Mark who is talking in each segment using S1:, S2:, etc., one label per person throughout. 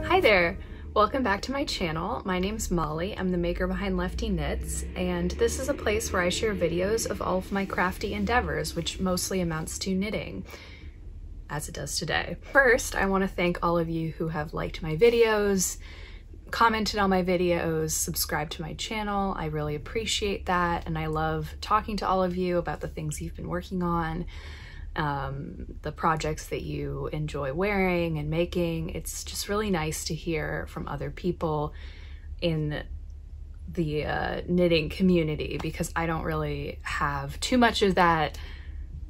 S1: Hi there! Welcome back to my channel. My name's Molly. I'm the maker behind Lefty Knits, and this is a place where I share videos of all of my crafty endeavors, which mostly amounts to knitting, as it does today. First, I want to thank all of you who have liked my videos, commented on my videos, subscribed to my channel. I really appreciate that, and I love talking to all of you about the things you've been working on, the projects that you enjoy wearing and making. It's just really nice to hear from other people in the knitting community, because I don't really have too much of that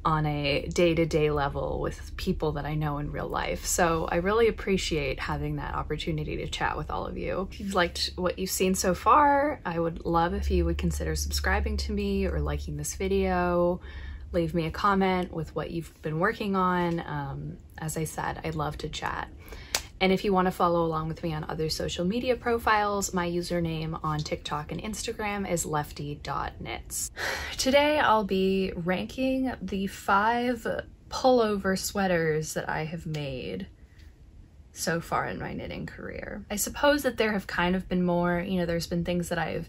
S1: on a day-to-day level with people that I know in real life. So I really appreciate having that opportunity to chat with all of you. If you've liked what you've seen so far, I would love if you would consider subscribing to me or liking this video. Leave me a comment with what you've been working on. As I said, I'd love to chat. And if you want to follow along with me on other social media profiles, my username on TikTok and Instagram is lefty.knits. Today I'll be ranking the 5 pullover sweaters that I have made so far in my knitting career. I suppose that there have kind of been more, you know, there's been things that I've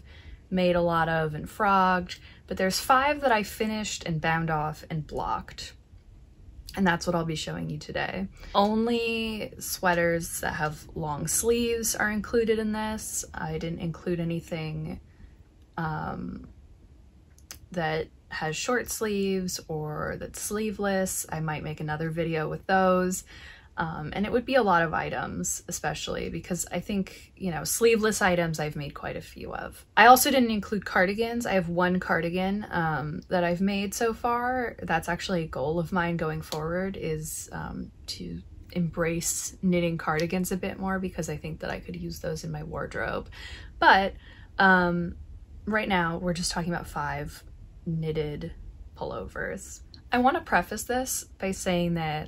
S1: made a lot of and frogged, but there's 5 that I finished and bound off and blocked. And that's what I'll be showing you today. Only sweaters that have long sleeves are included in this. I didn't include anything that has short sleeves or that's sleeveless. I might make another video with those. And it would be a lot of items, especially because I think, you know, sleeveless items I've made quite a few of. I also didn't include cardigans. I have one cardigan that I've made so far. That's actually a goal of mine going forward, is to embrace knitting cardigans a bit more, because I think that I could use those in my wardrobe. But right now we're just talking about 5 knitted pullovers. I want to preface this by saying that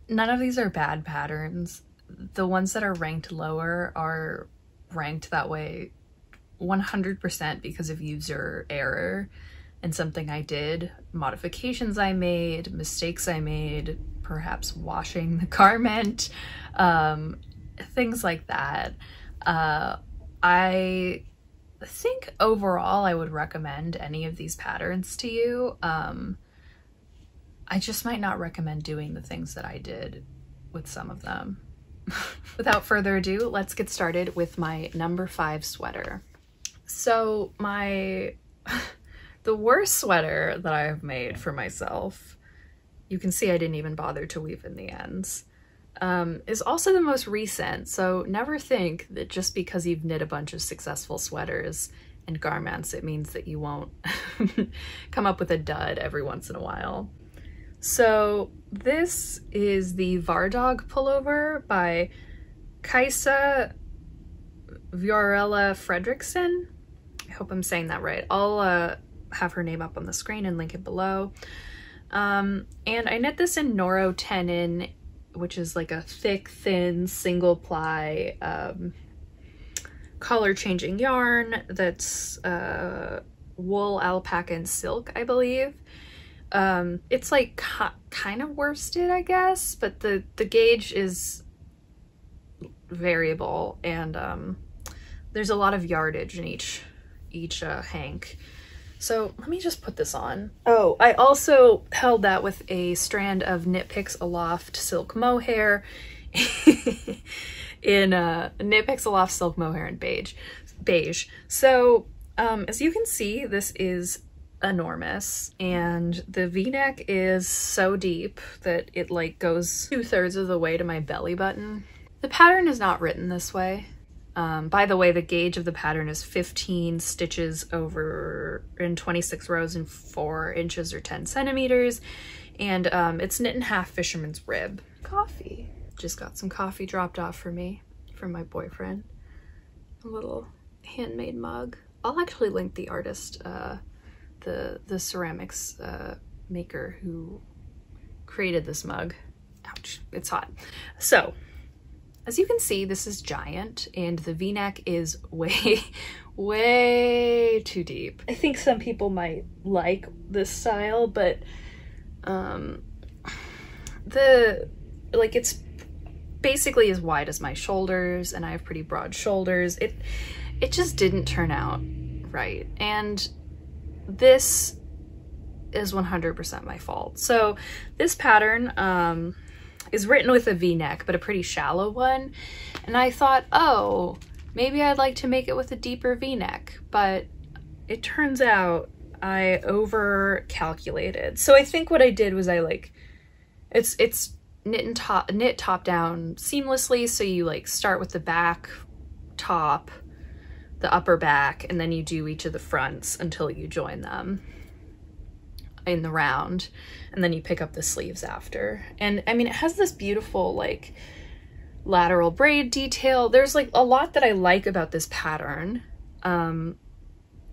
S1: none of these are bad patterns. The ones that are ranked lower are ranked that way 100% because of user error and something I did, modifications I made, mistakes I made, perhaps washing the garment, things like that. I think overall I would recommend any of these patterns to you. I just might not recommend doing the things that I did with some of them. Without further ado, let's get started with my number 5 sweater. So the worst sweater that I have made for myself, you can see I didn't even bother to weave in the ends, is also the most recent. So never think that just because you've knit a bunch of successful sweaters and garments, it means that you won't come up with a dud every once in a while. So this is the Vardog pullover by Kaisa Viorella Fredrickson. I hope I'm saying that right. I'll have her name up on the screen and link it below. And I knit this in Noro tenon, which is like a thick, thin, single ply color changing yarn that's wool, alpaca, and silk, I believe. It's like kind of worsted, I guess, but the gauge is variable, and there's a lot of yardage in each hank. So let me just put this on. Oh, I also held that with a strand of Knit Picks Aloft silk mohair in Knit Picks Aloft silk mohair in beige. So as you can see, this is enormous, and the v-neck is so deep that it like goes 2/3 of the way to my belly button. The pattern is not written this way. By the way, the gauge of the pattern is 15 stitches over in 26 rows and 4 inches or 10 centimeters, and it's knit in half fisherman's rib. Coffee. Just got some coffee dropped off for me from my boyfriend. A little handmade mug. I'll actually link the artist, the ceramics maker who created this mug. Ouch, it's hot. So as you can see, this is giant, and the v-neck is way too deep. I think some people might like this style, but it's basically as wide as my shoulders, and I have pretty broad shoulders. It just didn't turn out right. And this is 100% my fault. So this pattern is written with a V-neck, but a pretty shallow one. And I thought, oh, maybe I'd like to make it with a deeper V-neck, but it turns out I over calculated. So I think what I did was it's knit top down seamlessly. So you like start with the back, top, the upper back, and then you do each of the fronts until you join them in the round, and then you pick up the sleeves after. And I mean, it has this beautiful like lateral braid detail. There's like a lot that I like about this pattern,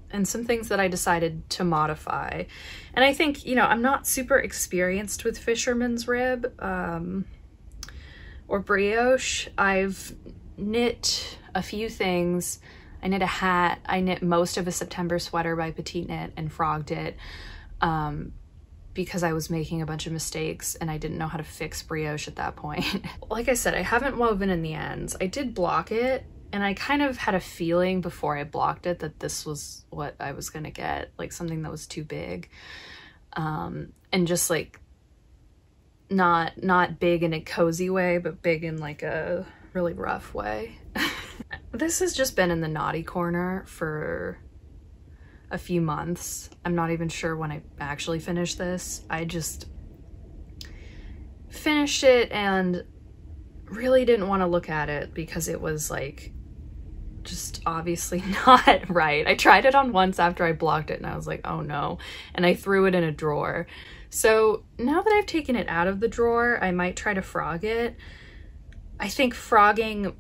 S1: and some things that I decided to modify. And I think, you know, I'm not super experienced with fisherman's rib or brioche. I've knit a few things. I knit a hat. I knit most of a September sweater by Petite Knit and frogged it because I was making a bunch of mistakes and I didn't know how to fix brioche at that point. Like I said, I haven't woven in the ends. I did block it, and I kind of had a feeling before I blocked it that this was what I was gonna get, like something that was too big. And just like not big in a cozy way, but big in like a really rough way. This has just been in the naughty corner for a few months. I'm not even sure when I actually finished this. I just finished it and really didn't want to look at it because it was like just obviously not right. I tried it on once after I blocked it and I was like, oh no, and I threw it in a drawer. So now that I've taken it out of the drawer, I might try to frog it. I think frogging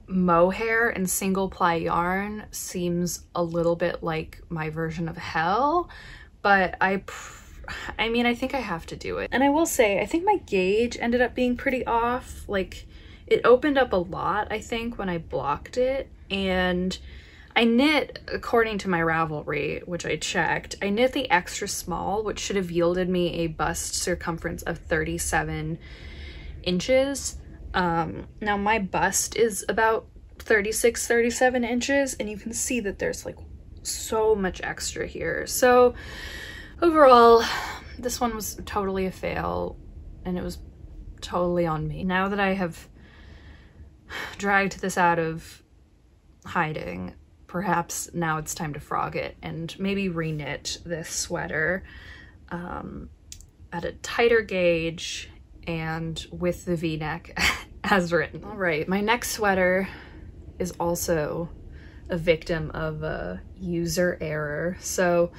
S1: mohair and single ply yarn seems a little bit like my version of hell, but I mean, I think I have to do it. And I will say, I think my gauge ended up being pretty off. Like, it opened up a lot, I think, when I blocked it. And I knit, according to my Ravelry, which I checked, I knit the extra small, which should have yielded me a bust circumference of 37 inches. Now my bust is about 36, 37 inches, and you can see that there's like so much extra here. So overall, this one was totally a fail, and it was totally on me. Now that I have dragged this out of hiding, perhaps now it's time to frog it and maybe reknit this sweater at a tighter gauge and with the V-neck as written. All right, my next sweater is also a victim of a user error. So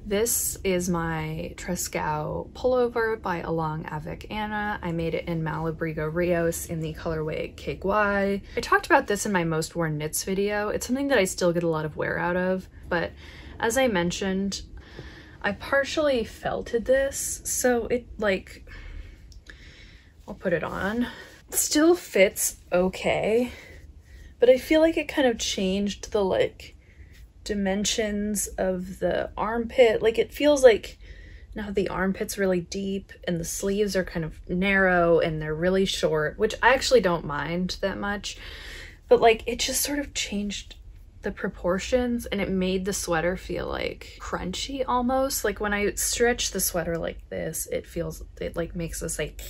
S1: this is my Trescau pullover by avec Anna. I made it in Malabrigo Rios in the colorway Cake Y. I talked about this in my most worn knits video. It's something that I still get a lot of wear out of, but as I mentioned, I partially felted this, so it like, I'll put it on. It still fits okay, but I feel like it kind of changed the like dimensions of the armpit. Like, it feels like now the armpit's really deep and the sleeves are kind of narrow and they're really short, which I actually don't mind that much, but like it just sort of changed the proportions and it made the sweater feel like crunchy almost. Like when I stretch the sweater like this, it like makes this like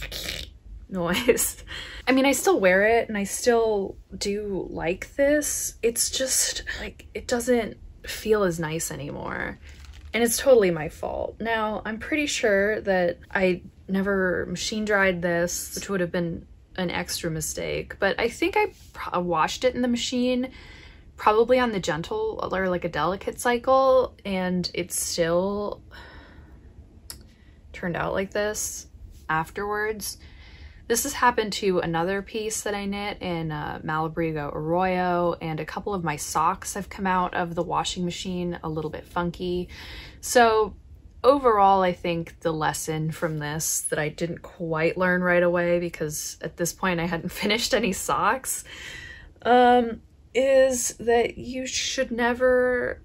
S1: noise. I mean, I still wear it and I still do like this. It's just like, it doesn't feel as nice anymore. And it's totally my fault. Now, I'm pretty sure that I never machine dried this, which would have been an extra mistake, but I think I washed it in the machine, probably on the gentle or like a delicate cycle, and it still turned out like this afterwards. This has happened to another piece that I knit in Malabrigo Arroyo, and a couple of my socks have come out of the washing machine a little bit funky. So overall, I think the lesson from this that I didn't quite learn right away, because at this point I hadn't finished any socks, is that you should never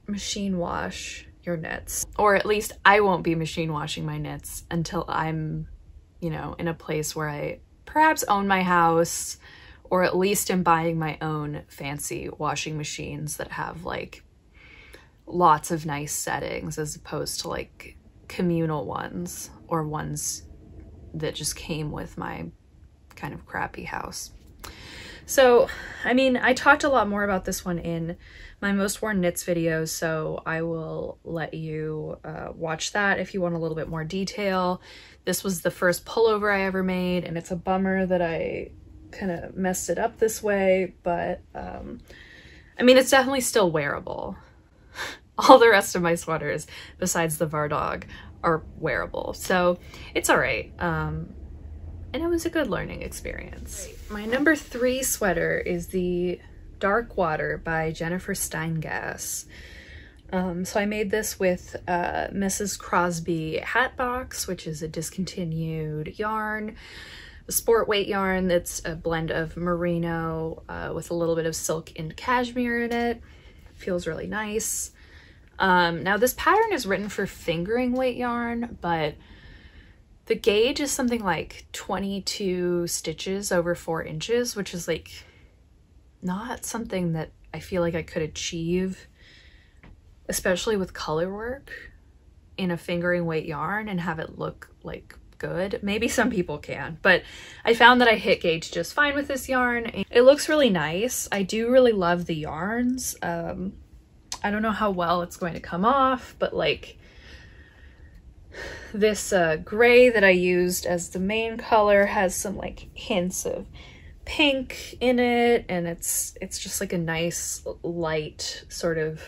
S1: machine wash your knits. Or at least I won't be machine washing my knits until I'm, you know, in a place where I perhaps own my house, or at least am buying my own fancy washing machines that have like lots of nice settings as opposed to like communal ones or ones that just came with my kind of crappy house. So, I mean, I talked a lot more about this one in my most worn knits video, so I will let you watch that if you want a little bit more detail. This was the first pullover I ever made, and it's a bummer that I kind of messed it up this way, but I mean, it's definitely still wearable. All the rest of my sweaters, besides the Vardog, are wearable, so it's all right. And it was a good learning experience. My number 3 sweater is the Dark Water by Jennifer Steingass. So I made this with Mrs. Crosby hat box, which is a discontinued yarn, a sport weight yarn that's a blend of merino with a little bit of silk and cashmere in it. Feels really nice. Now this pattern is written for fingering weight yarn, but the gauge is something like 22 stitches over 4 inches, which is like not something that I feel like I could achieve, especially with color work in a fingering weight yarn and have it look like good. Maybe some people can, but I found that I hit gauge just fine with this yarn. It looks really nice. I do really love the yarns. I don't know how well it's going to come off, but like this gray that I used as the main color has some like hints of pink in it, and it's just like a nice light sort of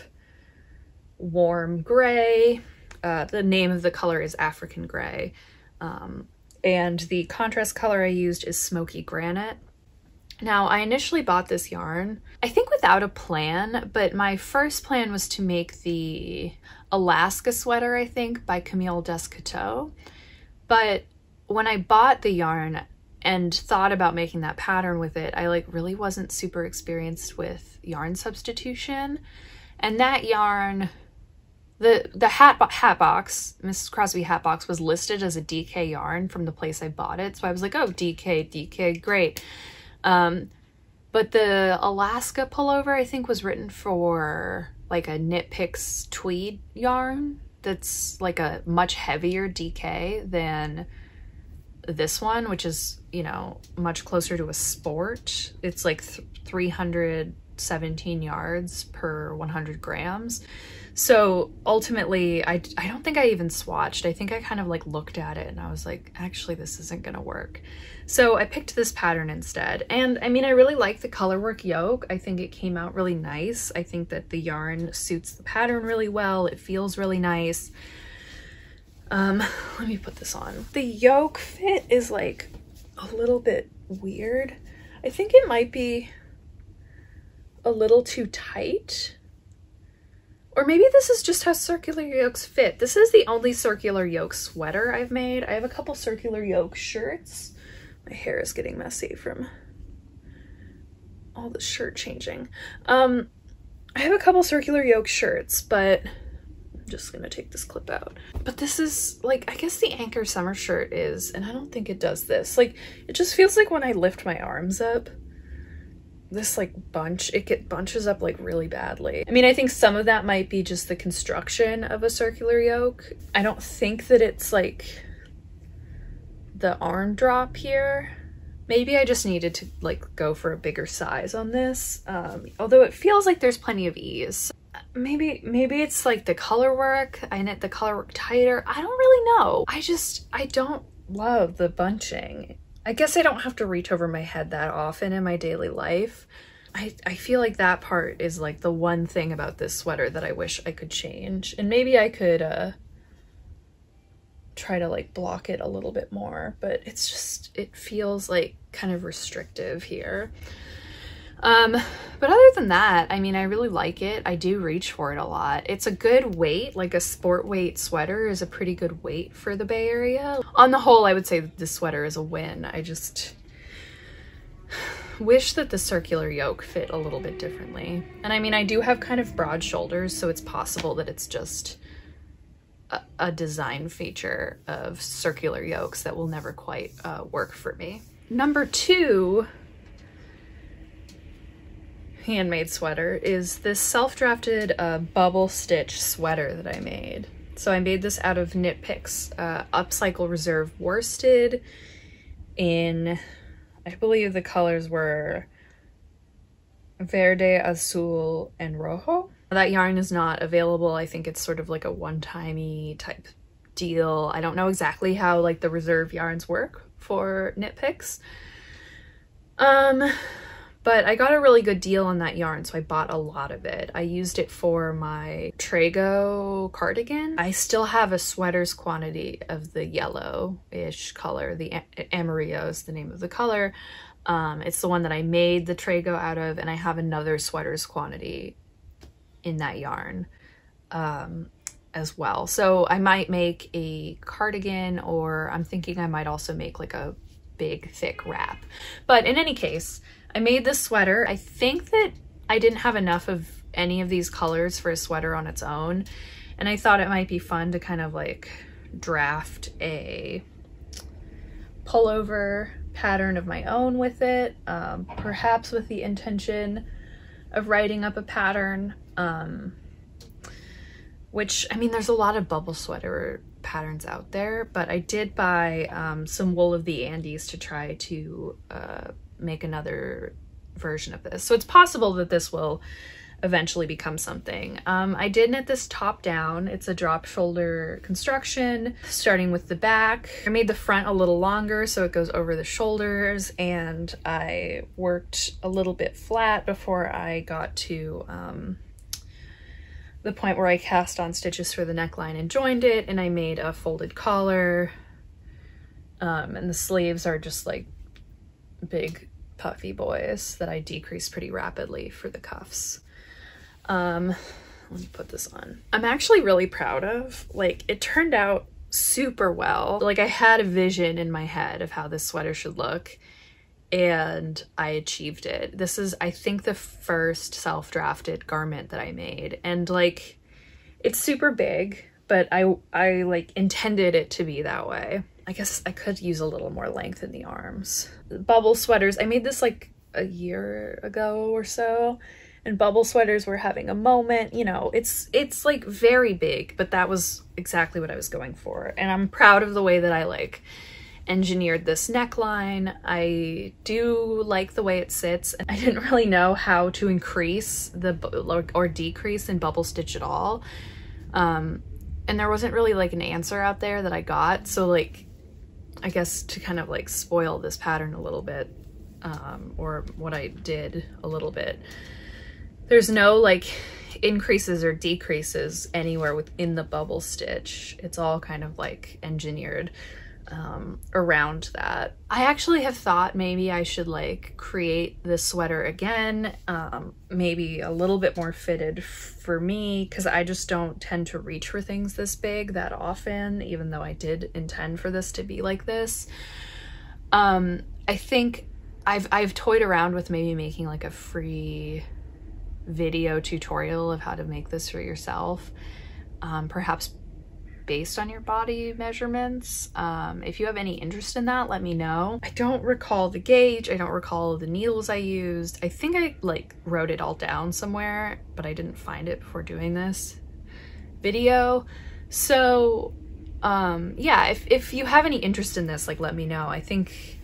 S1: warm gray. The name of the color is African Gray, and the contrast color I used is Smoky Granite. Now, I initially bought this yarn, I think without a plan, but my first plan was to make the Alaska sweater, I think, by Camille Descoteaux. But when I bought the yarn and thought about making that pattern with it, I like really wasn't super experienced with yarn substitution. And that yarn, the hat box, Mrs. Crosby hat box, was listed as a DK yarn from the place I bought it. So I was like, oh, DK, great. But the Alaska pullover, I think, was written for like a Knit Picks tweed yarn that's like a much heavier DK than this one, which is, you know, much closer to a sport. It's like 317 yards per 100 grams. So ultimately, I don't think I even swatched. I think I kind of like looked at it and I was like, actually, this isn't gonna work. So I picked this pattern instead. And I mean, I really like the colorwork yoke. I think it came out really nice. I think that the yarn suits the pattern really well. It feels really nice. Let me put this on. The yoke fit is like a little bit weird. I think it might be a little too tight. Or maybe this is just how circular yokes fit. This is the only circular yoke sweater I've made. I have a couple circular yoke shirts. My hair is getting messy from all the shirt changing. I have a couple circular yoke shirts, but I'm just gonna take this clip out. But this is like, I guess the Anchor summer shirt is, and I don't think it does this. Like, it just feels like when I lift my arms up, this like bunches up like really badly. I mean, I think some of that might be just the construction of a circular yoke. I don't think that it's like the arm drop here. Maybe I just needed to like go for a bigger size on this. Although it feels like there's plenty of ease. Maybe it's like the color work. I knit the color work tighter. I don't really know. I don't love the bunching. I guess I don't have to reach over my head that often in my daily life. I feel like that part is like the one thing about this sweater that I wish I could change. And maybe I could try to like block it a little bit more, but it's just, it feels like kind of restrictive here. But other than that, I mean, I really like it. I do reach for it a lot. It's a good weight, like a sport weight sweater is a pretty good weight for the Bay Area. On the whole, I would say that this sweater is a win. I just wish that the circular yoke fit a little bit differently. And I mean, I do have kind of broad shoulders, so it's possible that it's just a design feature of circular yokes that will never quite work for me. number 2 handmade sweater is this self-drafted bubble stitch sweater that I made. So I made this out of Knit Picks Upcycle Reserve worsted in, I believe the colors were Verde, Azul, and Rojo. That yarn is not available. I think it's sort of like a one-timey type deal. I don't know exactly how like the reserve yarns work for Knit Picks. But I got a really good deal on that yarn, so I bought a lot of it. I used it for my Trago cardigan. I still have a sweater's quantity of the yellow-ish color. The Amarillo is the name of the color. It's the one that I made the Trago out of, and I have another sweater's quantity in that yarn as well. So I might make a cardigan, or I'm thinking I might also make like a big thick wrap. But in any case, I made this sweater. I think that I didn't have enough of any of these colors for a sweater on its own, and I thought it might be fun to kind of like draft a pullover pattern of my own with it, perhaps with the intention of writing up a pattern, which, I mean, there's a lot of bubble sweater patterns out there, but I did buy some wool of the Andes to try to make another version of this. So it's possible that this will eventually become something. I did knit this top down. It's a drop shoulder construction, starting with the back. I made the front a little longer so it goes over the shoulders, and I worked a little bit flat before I got to the point where I cast on stitches for the neckline and joined it, and I made a folded collar, and the sleeves are just like big puffy boys that I decreased pretty rapidly for the cuffs. Let me put this on. I'm actually really proud of, like, it turned out super well. Like, I had a vision in my head of how this sweater should look, and I achieved it. This is, I think, the first self-drafted garment that I made, and like, it's super big, but I like intended it to be that way. I guess I could use a little more length in the arms. Bubble sweaters, I made this like a year ago or so, and bubble sweaters were having a moment, you know, it's like very big, but that was exactly what I was going for. And I'm proud of the way that I like engineered this neckline. I do like the way it sits, and I didn't really know how to increase the or decrease in bubble stitch at all. And there wasn't really like an answer out there that I got. So like, I guess to kind of like spoil this pattern a little bit, or what I did a little bit, there's no like increases or decreases anywhere within the bubble stitch. It's all kind of like engineered around that. I actually have thought maybe I should like create this sweater again, maybe a little bit more fitted for me, because I just don't tend to reach for things this big that often, even though I did intend for this to be like this. I think I've toyed around with maybe making like a free video tutorial of how to make this for yourself, perhaps based on your body measurements. If you have any interest in that, let me know. I don't recall the gauge. I don't recall the needles I used. I think I like wrote it all down somewhere, but I didn't find it before doing this video. So yeah, if you have any interest in this, like, let me know. I think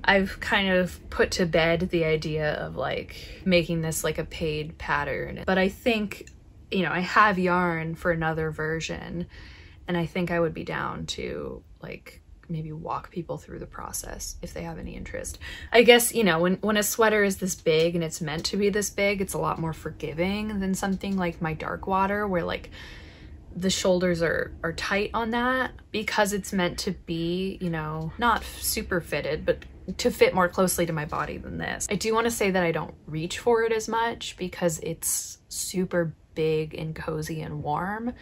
S1: I've kind of put to bed the idea of like making this like a paid pattern, but I think, you know, I have yarn for another version, and I think I would be down to like maybe walk people through the process if they have any interest. I guess, you know, when a sweater is this big and it's meant to be this big, it's a lot more forgiving than something like my dark water, where like the shoulders are tight on that, because it's meant to be, you know, not super fitted, but to fit more closely to my body than this. I do want to say that I don't reach for it as much because it's super big and cozy and warm,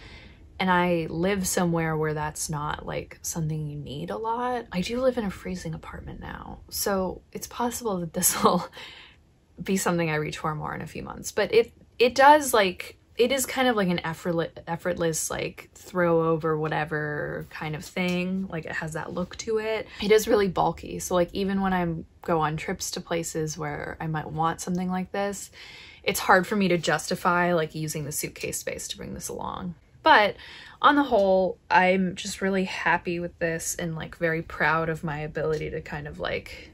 S1: and I live somewhere where that's not like something you need a lot. I do live in a freezing apartment now, so it's possible that this will be something I reach for more in a few months, but it does, like, it is kind of like an effortless like throw over whatever kind of thing. Like it has that look to it. It is really bulky. So like even when I go on trips to places where I might want something like this, it's hard for me to justify like using the suitcase space to bring this along. But on the whole, I'm just really happy with this and like very proud of my ability to kind of like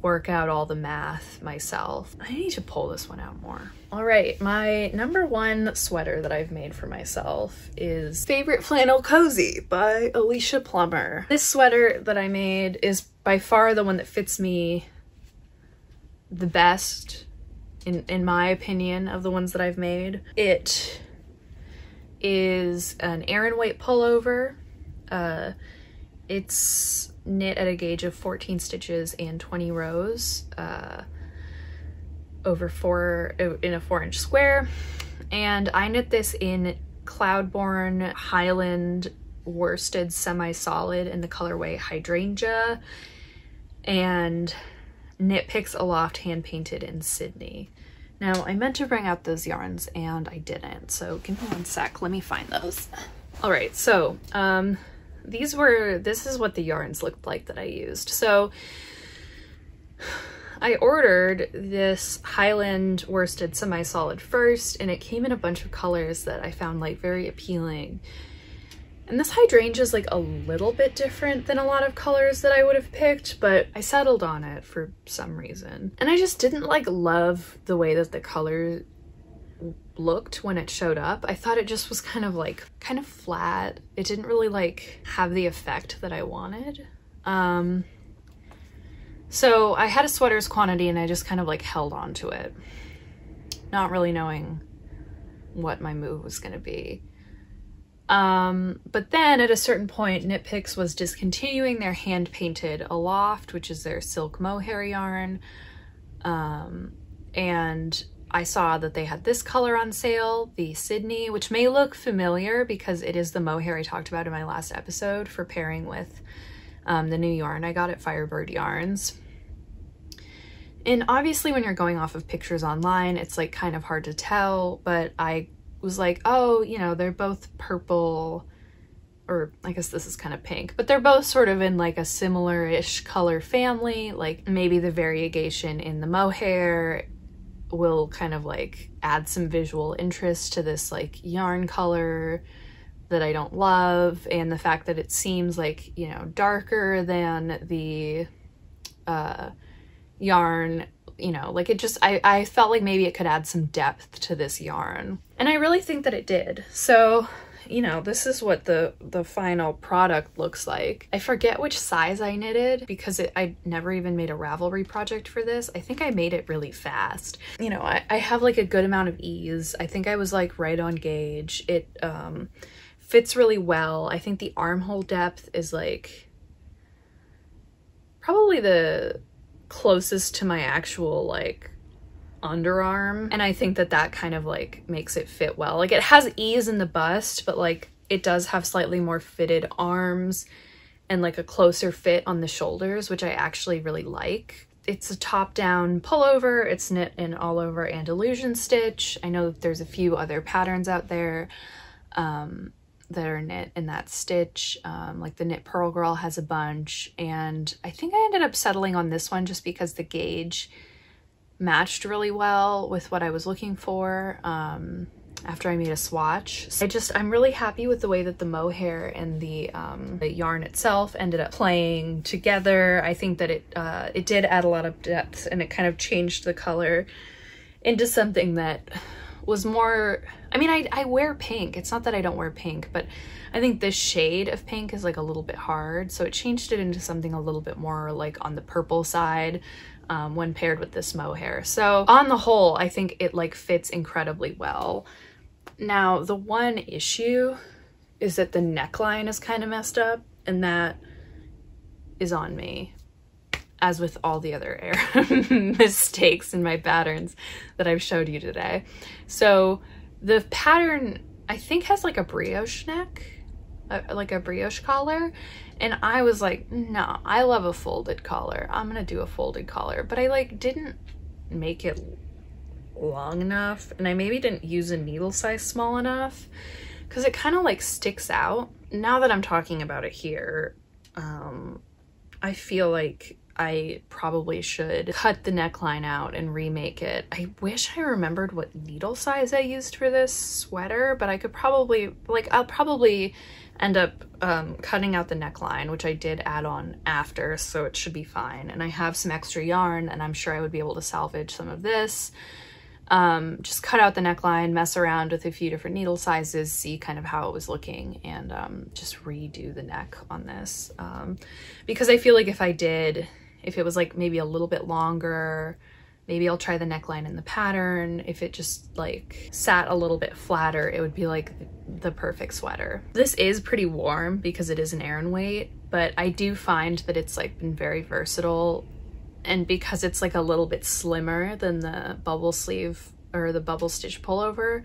S1: work out all the math myself. I need to pull this one out more. All right, my number one sweater that I've made for myself is Favorite Flannel Cozy by Alicia Plummer. This sweater that I made is by far the one that fits me the best in my opinion of the ones that I've made. It is an Aran weight pullover. It's knit at a gauge of 14 stitches and 20 rows in a 4-inch square. And I knit this in Cloudborne Highland worsted semi-solid in the colorway Hydrangea, and Knit Picks Aloft hand painted in Sydney. Now I meant to bring out those yarns and I didn't, so give me one sec, let me find those. All right, so this is what the yarns looked like that I used. So I ordered this Highland worsted semi-solid first, and it came in a bunch of colors that I found like very appealing. And this hydrangea is like a little bit different than a lot of colors that I would have picked, but I settled on it for some reason. And I just didn't like love the way that the color looked when it showed up. I thought it just was kind of flat. It didn't really like have the effect that I wanted. So I had a sweater's quantity and I just kind of like held on to it, not really knowing what my move was gonna be. But then at a certain point, Knit Picks was discontinuing their hand painted Aloft, which is their silk mohair yarn. And I saw that they had this color on sale, the Sydney, which may look familiar because it is the mohair I talked about in my last episode for pairing with the new yarn I got at Firebird Yarns. And obviously when you're going off of pictures online, it's like kind of hard to tell, but I was like, oh, you know, they're both purple, or I guess this is kind of pink, but they're both sort of in like a similar-ish color family. Like maybe the variegation in the mohair will kind of like add some visual interest to this like yarn color that I don't love, and the fact that it seems like, you know, darker than the yarn, you know, like it just, I felt like maybe it could add some depth to this yarn. And I really think that it did. So, you know, this is what the final product looks like. I forget which size I knitted because I never even made a Ravelry project for this. I think I made it really fast. You know, I have like a good amount of ease. I think I was like right on gauge. It fits really well. I think the armhole depth is like probably the closest to my actual like underarm, and I think that that kind of like makes it fit well. Like it has ease in the bust, but like it does have slightly more fitted arms and like a closer fit on the shoulders, which I actually really like. It's a top-down pullover. It's knit in all over Andalusian stitch. I know that there's a few other patterns out there that are knit in that stitch. Like the Knit Pearl Girl has a bunch, and I think I ended up settling on this one just because the gauge matched really well with what I was looking for after I made a swatch. So I'm really happy with the way that the mohair and the yarn itself ended up playing together. I think that it did add a lot of depth, and it kind of changed the color into something that was more, I mean, I wear pink. It's not that I don't wear pink, but I think this shade of pink is like a little bit hard. So it changed it into something a little bit more like on the purple side when paired with this mohair. So on the whole, I think it like fits incredibly well. Now, the one issue is that the neckline is kind of messed up, and that is on me, as with all the other mistakes in my patterns that I've showed you today. So the pattern, I think, has like a brioche neck, like a brioche collar. And I was like, no, I love a folded collar. I'm gonna do a folded collar. But I like didn't make it long enough, and I maybe didn't use a needle size small enough because it kind of like sticks out. Now that I'm talking about it here, I feel like I probably should cut the neckline out and remake it. I wish I remembered what needle size I used for this sweater, but I could probably, like, I'll probably end up cutting out the neckline, which I did add on after, so it should be fine. And I have some extra yarn, and I'm sure I would be able to salvage some of this. Just cut out the neckline, mess around with a few different needle sizes, see kind of how it was looking, and just redo the neck on this. Because I feel like if it was like maybe a little bit longer, maybe I'll try the neckline in the pattern. If it just like sat a little bit flatter, it would be like the perfect sweater. This is pretty warm because it is an Aran weight, but I do find that it's like been very versatile. And because it's like a little bit slimmer than the bubble sleeve or the bubble stitch pullover,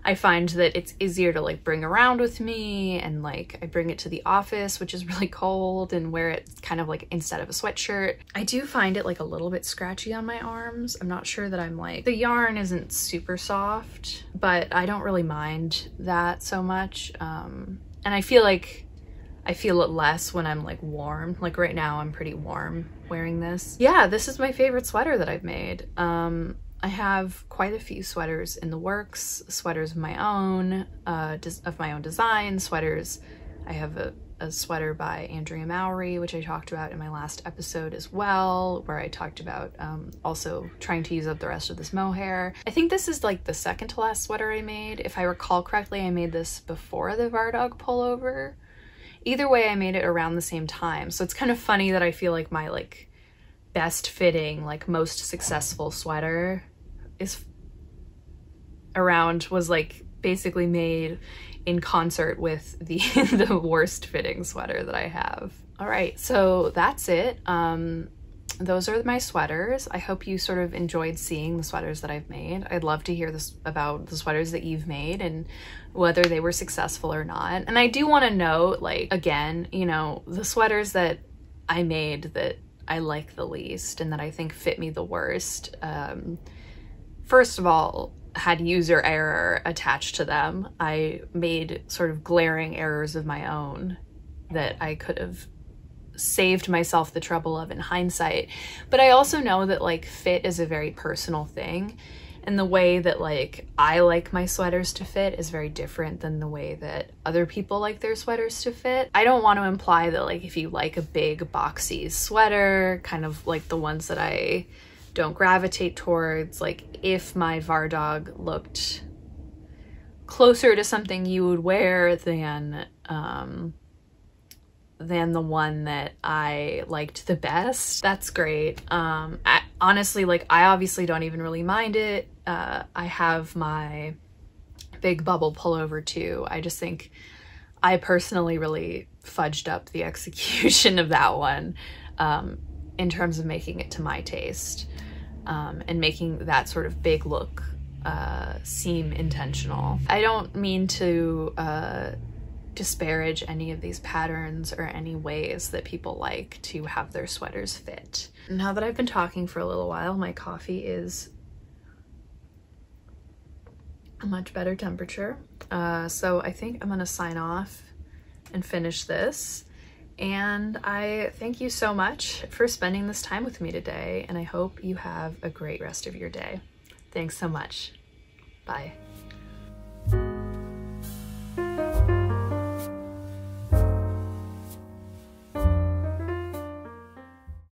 S1: I find that it's easier to like bring around with me, and like I bring it to the office, which is really cold, and wear it kind of like instead of a sweatshirt. I do find it like a little bit scratchy on my arms. I'm not sure that I'm like, the yarn isn't super soft, but I don't really mind that so much. And I feel like I feel it less when I'm like warm. Like right now I'm pretty warm wearing this. Yeah, this is my favorite sweater that I've made. I have quite a few sweaters in the works, sweaters of my own design, sweaters. I have a sweater by Andrea Mowry, which I talked about in my last episode as well, where I talked about also trying to use up the rest of this mohair. I think this is like the second to last sweater I made. If I recall correctly, I made this before the Vardog pullover. Either way, I made it around the same time. So it's kind of funny that I feel like my like best fitting, like most successful sweater was like basically made in concert with the the worst fitting sweater that I have. All right, so that's it. Those are my sweaters. I hope you sort of enjoyed seeing the sweaters that I've made. I'd love to hear about the sweaters that you've made and whether they were successful or not. And I do want to note, like, again, you know, the sweaters that I made that I like the least and that I think fit me the worst, first of all, had user error attached to them. I made sort of glaring errors of my own that I could have saved myself the trouble of in hindsight. But I also know that like fit is a very personal thing, and the way that like I like my sweaters to fit is very different than the way that other people like their sweaters to fit. I don't want to imply that like if you like a big boxy sweater, kind of like the ones that I don't gravitate towards, like if my Vardog looked closer to something you would wear than the one that I liked the best, that's great. Honestly, like I obviously don't even really mind it. I have my big bubble pullover too. I just think I personally really fudged up the execution of that one in terms of making it to my taste, and making that sort of big look seem intentional. I don't mean to disparage any of these patterns or any ways that people like to have their sweaters fit. Now that I've been talking for a little while, my coffee is a much better temperature. So I think I'm gonna sign off and finish this. And I thank you so much for spending this time with me today, and I hope you have a great rest of your day. Thanks so much. Bye.